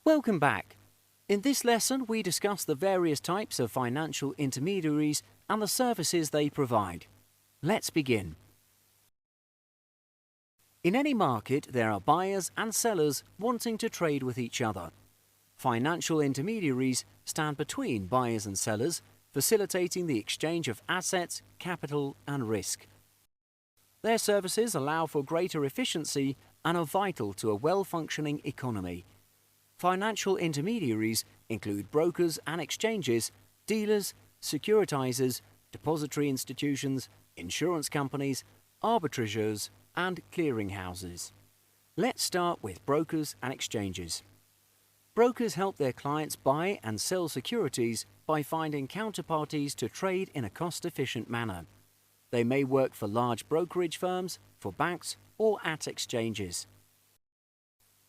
Welcome back. In this lesson, we discuss the various types of financial intermediaries and the services they provide. Let's begin. In any market, there are buyers and sellers wanting to trade with each other. Financial intermediaries stand between buyers and sellers, facilitating the exchange of assets, capital, and risk. Their services allow for greater efficiency and are vital to a well-functioning economy. Financial intermediaries include brokers and exchanges, dealers, securitizers, depository institutions, insurance companies, arbitrageurs, and clearinghouses. Let's start with brokers and exchanges. Brokers help their clients buy and sell securities by finding counterparties to trade in a cost-efficient manner. They may work for large brokerage firms, for banks, or at exchanges.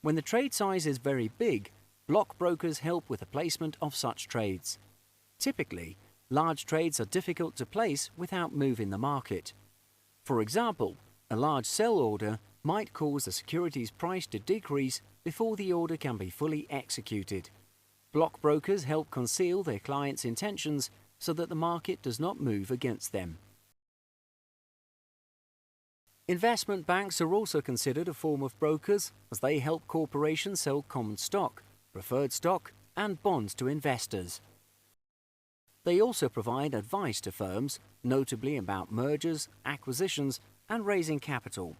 When the trade size is very big, block brokers help with the placement of such trades. Typically, large trades are difficult to place without moving the market. For example, a large sell order might cause the security's price to decrease before the order can be fully executed. Block brokers help conceal their clients' intentions so that the market does not move against them. Investment banks are also considered a form of brokers as they help corporations sell common stock, preferred stock, and bonds to investors. They also provide advice to firms, notably about mergers, acquisitions, and raising capital.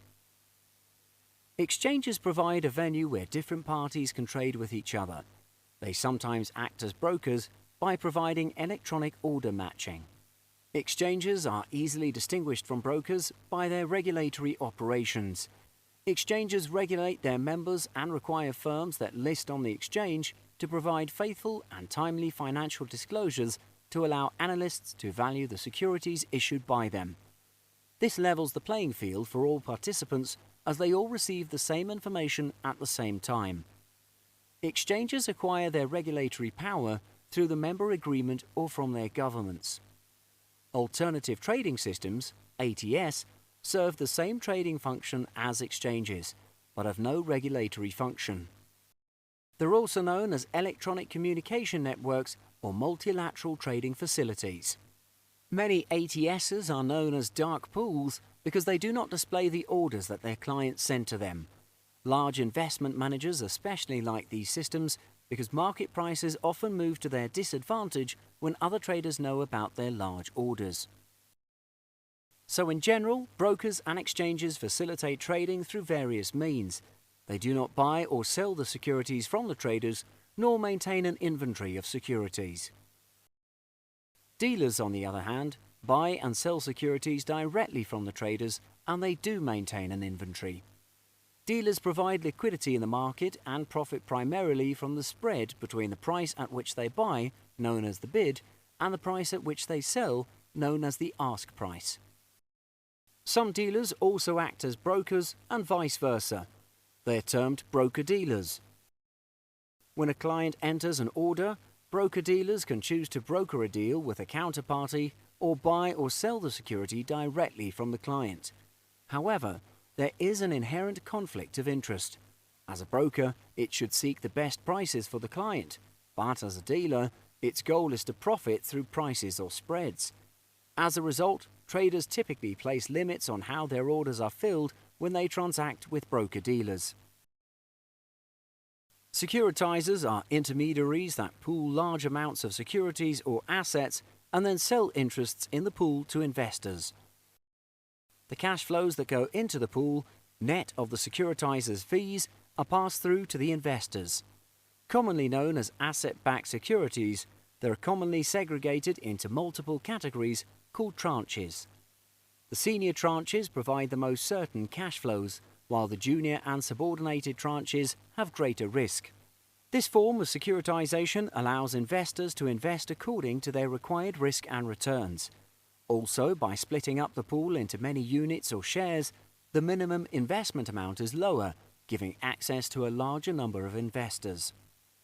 Exchanges provide a venue where different parties can trade with each other. They sometimes act as brokers by providing electronic order matching. Exchanges are easily distinguished from brokers by their regulatory operations. Exchanges regulate their members and require firms that list on the exchange to provide faithful and timely financial disclosures to allow analysts to value the securities issued by them. This levels the playing field for all participants as they all receive the same information at the same time. Exchanges acquire their regulatory power through the member agreement or from their governments. Alternative trading systems, ATS, serve the same trading function as exchanges, but have no regulatory function. They're also known as electronic communication networks or multilateral trading facilities. Many ATSs are known as dark pools because they do not display the orders that their clients send to them. Large investment managers especially like these systems because market prices often move to their disadvantage when other traders know about their large orders. So in general, brokers and exchanges facilitate trading through various means. They do not buy or sell the securities from the traders, nor maintain an inventory of securities. Dealers, on the other hand, buy and sell securities directly from the traders, and they do maintain an inventory. Dealers provide liquidity in the market and profit primarily from the spread between the price at which they buy, known as the bid, and the price at which they sell, known as the ask price. Some dealers also act as brokers and vice versa. They are termed broker-dealers. When a client enters an order, broker-dealers can choose to broker a deal with a counterparty or buy or sell the security directly from the client. However, there is an inherent conflict of interest. As a broker, it should seek the best prices for the client, but as a dealer, its goal is to profit through prices or spreads. As a result, traders typically place limits on how their orders are filled when they transact with broker-dealers. Securitizers are intermediaries that pool large amounts of securities or assets and then sell interests in the pool to investors. The cash flows that go into the pool, net of the securitizer's fees, are passed through to the investors. Commonly known as asset-backed securities, they are commonly segregated into multiple categories called tranches. The senior tranches provide the most certain cash flows, while the junior and subordinated tranches have greater risk. This form of securitization allows investors to invest according to their required risk and returns. Also, by splitting up the pool into many units or shares, the minimum investment amount is lower, giving access to a larger number of investors.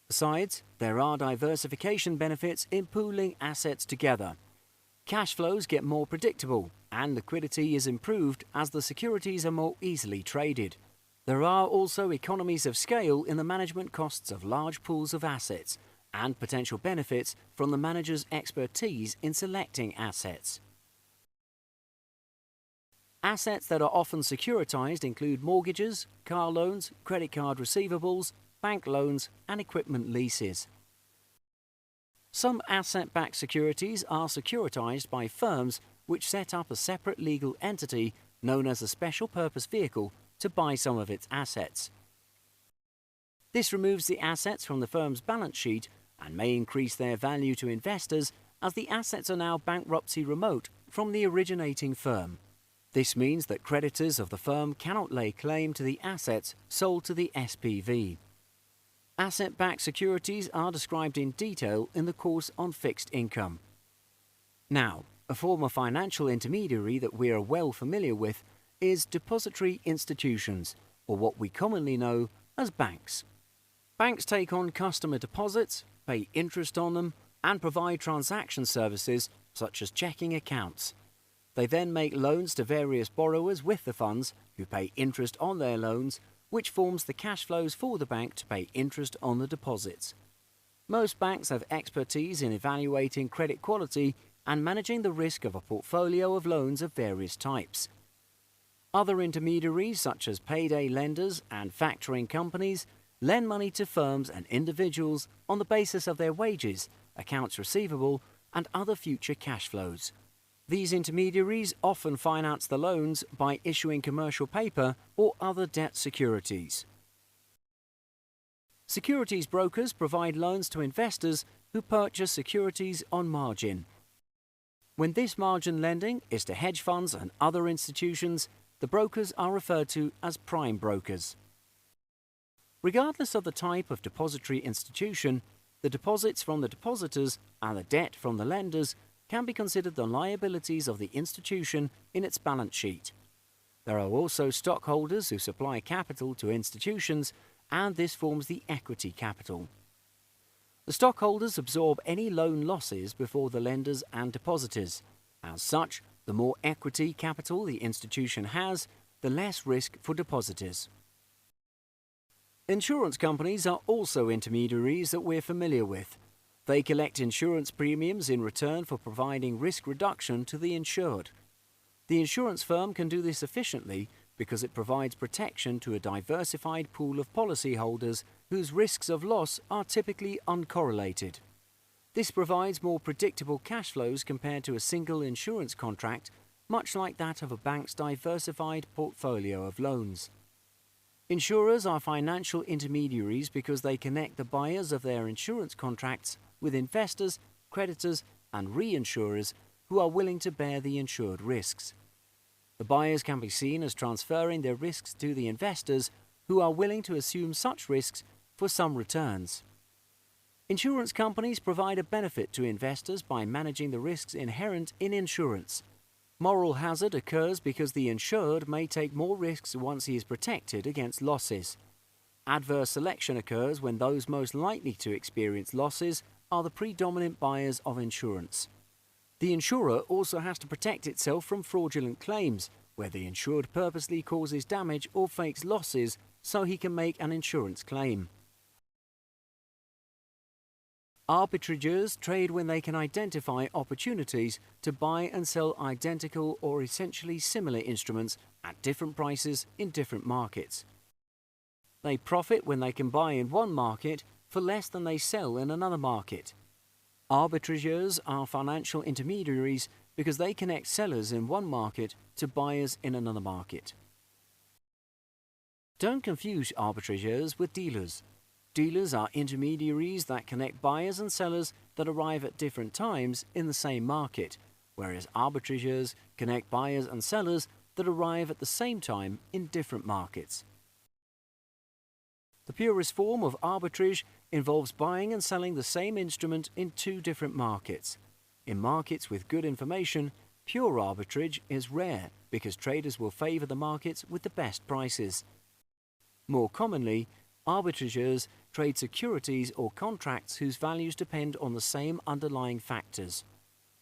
Besides, there are diversification benefits in pooling assets together. Cash flows get more predictable, and liquidity is improved as the securities are more easily traded. There are also economies of scale in the management costs of large pools of assets and potential benefits from the manager's expertise in selecting assets. Assets that are often securitized include mortgages, car loans, credit card receivables, bank loans, and equipment leases. Some asset-backed securities are securitized by firms which set up a separate legal entity known as a special purpose vehicle to buy some of its assets. This removes the assets from the firm's balance sheet and may increase their value to investors as the assets are now bankruptcy remote from the originating firm. This means that creditors of the firm cannot lay claim to the assets sold to the SPV. Asset-backed securities are described in detail in the course on fixed income. Now, a form of financial intermediary that we are well familiar with is depository institutions, or what we commonly know as banks. Banks take on customer deposits, pay interest on them, and provide transaction services such as checking accounts. They then make loans to various borrowers with the funds who pay interest on their loans, which forms the cash flows for the bank to pay interest on the deposits. Most banks have expertise in evaluating credit quality and managing the risk of a portfolio of loans of various types. Other intermediaries, such as payday lenders and factoring companies, lend money to firms and individuals on the basis of their wages, accounts receivable, and other future cash flows. These intermediaries often finance the loans by issuing commercial paper or other debt securities. Securities brokers provide loans to investors who purchase securities on margin. When this margin lending is to hedge funds and other institutions, the brokers are referred to as prime brokers. Regardless of the type of depository institution, the deposits from the depositors and the debt from the lenders can be considered the liabilities of the institution in its balance sheet. There are also stockholders who supply capital to institutions, and this forms the equity capital. The stockholders absorb any loan losses before the lenders and depositors. As such, the more equity capital the institution has, the less risk for depositors. Insurance companies are also intermediaries that we're familiar with. They collect insurance premiums in return for providing risk reduction to the insured. The insurance firm can do this efficiently because it provides protection to a diversified pool of policyholders whose risks of loss are typically uncorrelated. This provides more predictable cash flows compared to a single insurance contract, much like that of a bank's diversified portfolio of loans. Insurers are financial intermediaries because they connect the buyers of their insurance contracts with investors, creditors, and reinsurers who are willing to bear the insured risks. The buyers can be seen as transferring their risks to the investors who are willing to assume such risks for some returns. Insurance companies provide a benefit to investors by managing the risks inherent in insurance. Moral hazard occurs because the insured may take more risks once he is protected against losses. Adverse selection occurs when those most likely to experience losses are the predominant buyers of insurance. The insurer also has to protect itself from fraudulent claims, where the insured purposely causes damage or fakes losses so he can make an insurance claim. Arbitrageurs trade when they can identify opportunities to buy and sell identical or essentially similar instruments at different prices in different markets. They profit when they can buy in one market for less than they sell in another market. Arbitrageurs are financial intermediaries because they connect sellers in one market to buyers in another market. Don't confuse arbitrageurs with dealers. Dealers are intermediaries that connect buyers and sellers that arrive at different times in the same market, whereas arbitrageurs connect buyers and sellers that arrive at the same time in different markets. The purest form of arbitrage involves buying and selling the same instrument in two different markets. In markets with good information, pure arbitrage is rare because traders will favor the markets with the best prices. More commonly, arbitrageurs trade securities or contracts whose values depend on the same underlying factors.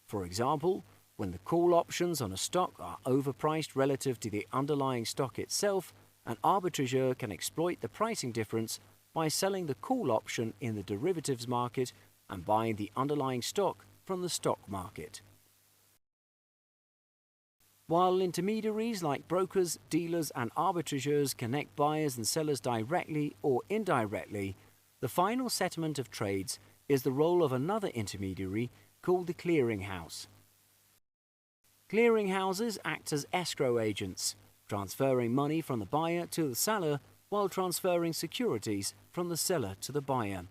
For example, when the call options on a stock are overpriced relative to the underlying stock itself, an arbitrageur can exploit the pricing difference by selling the call option in the derivatives market and buying the underlying stock from the stock market. While intermediaries like brokers, dealers and arbitrageurs connect buyers and sellers directly or indirectly, the final settlement of trades is the role of another intermediary called the clearinghouse. Clearinghouses act as escrow agents, transferring money from the buyer to the seller while transferring securities from the seller to the buyer.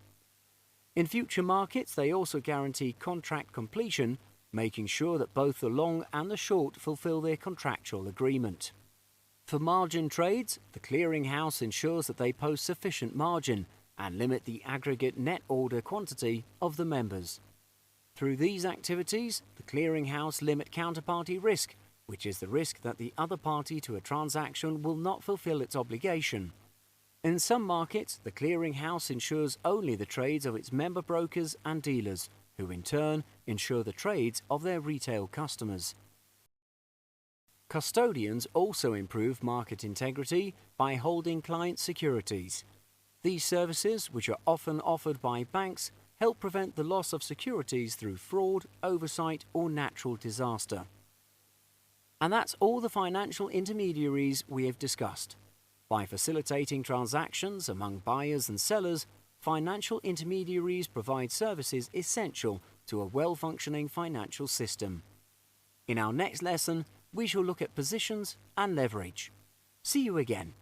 In future markets, they also guarantee contract completion, making sure that both the long and the short fulfill their contractual agreement. For margin trades, the clearinghouse ensures that they post sufficient margin and limit the aggregate net order quantity of the members. Through these activities, the clearinghouse limit counterparty risk, which is the risk that the other party to a transaction will not fulfill its obligation. In some markets, the clearinghouse ensures only the trades of its member brokers and dealers, who in turn ensure the trades of their retail customers. Custodians also improve market integrity by holding client securities. These services, which are often offered by banks, help prevent the loss of securities through fraud, oversight, or natural disaster. And that's all the financial intermediaries we have discussed. By facilitating transactions among buyers and sellers, financial intermediaries provide services essential to a well-functioning financial system. In our next lesson, we shall look at positions and leverage. See you again.